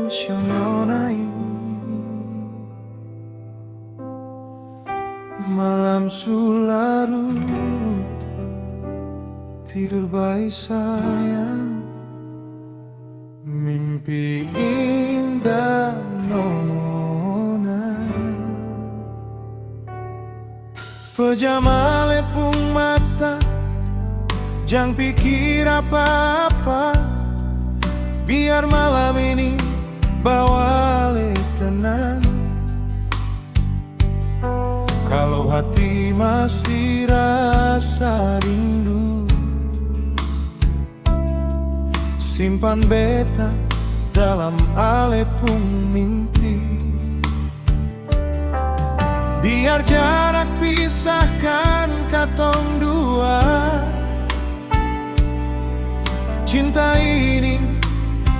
Shanonai malam sularut, tidur baik sayang, mimpi indah nona. Pejam lepung mata, jangan pikir apa-apa, biar malam ini bawa le tenang. Kalau hati masih rasa rindu, simpan beta dalam alepung mimpi. Biar jarak pisahkan katong dua, cinta ini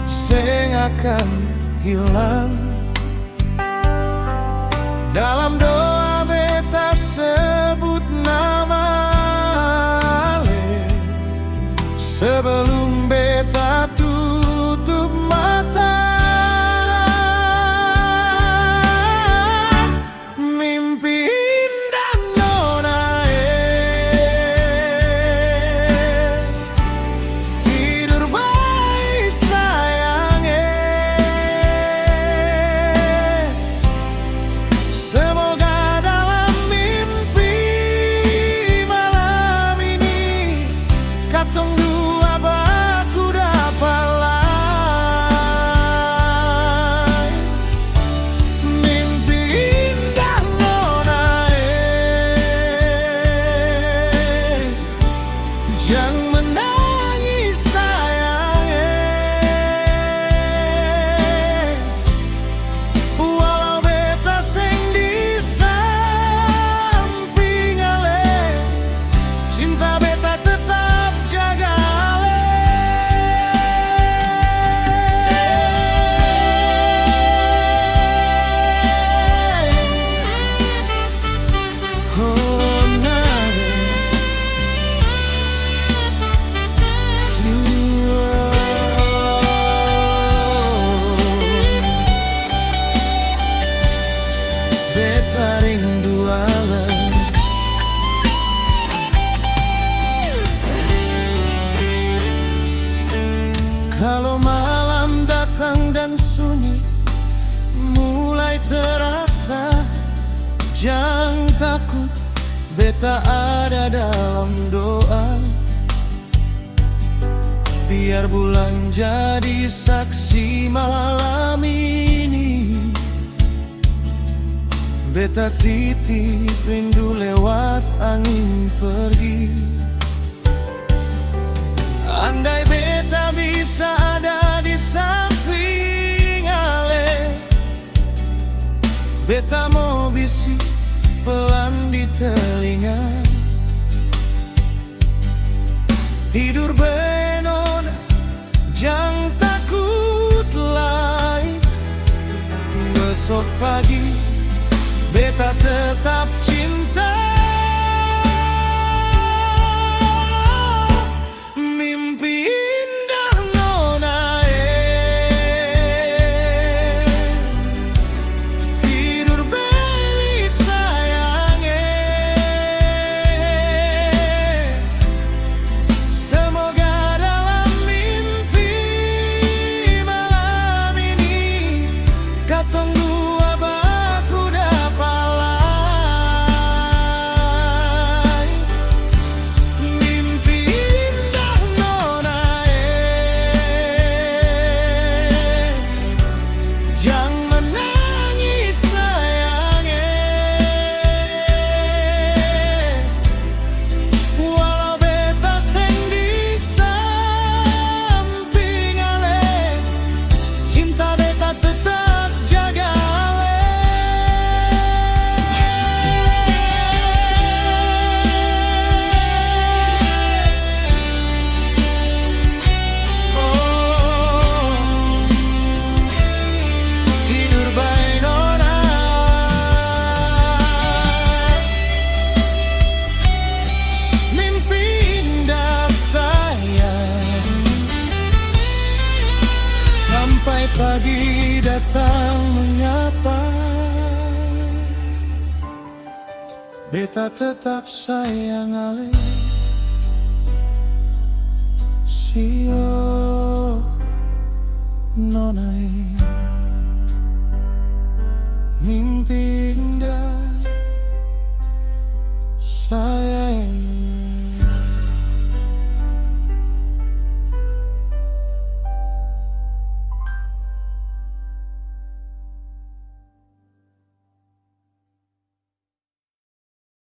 seng akan hilang. Dalam doa beta sebut nama Ale, sebelum beta tutup mata. Mimpi indah nona, tidur baik sayang, semoga dalam mimpi malam ini katong dua baku dapat lai. Mimpi indah nona, jangan menangis sayang, walau beta seng di samping ale, cinta beta tetap jaga ale. Oh nare, beta rindu ale. Kalau malam datang dan sunyi mulai terasa, jangan takut, beta ada dalam doa. Biar bulan jadi saksi malam ini, beta titip rindu lewat angin pergi. Andai beta bisa ada di samping ale, beta mau bisik pelan di telinga. Tidur benona, jangan takut lagi. Besok pagi beta tetap cinta. Mimpi indah nona, tidur baik sayang, semoga dalam mimpi malam ini katong dua baku dapat lai. datang menyapa, beta tetap sayang ale. Sio nonai mimpi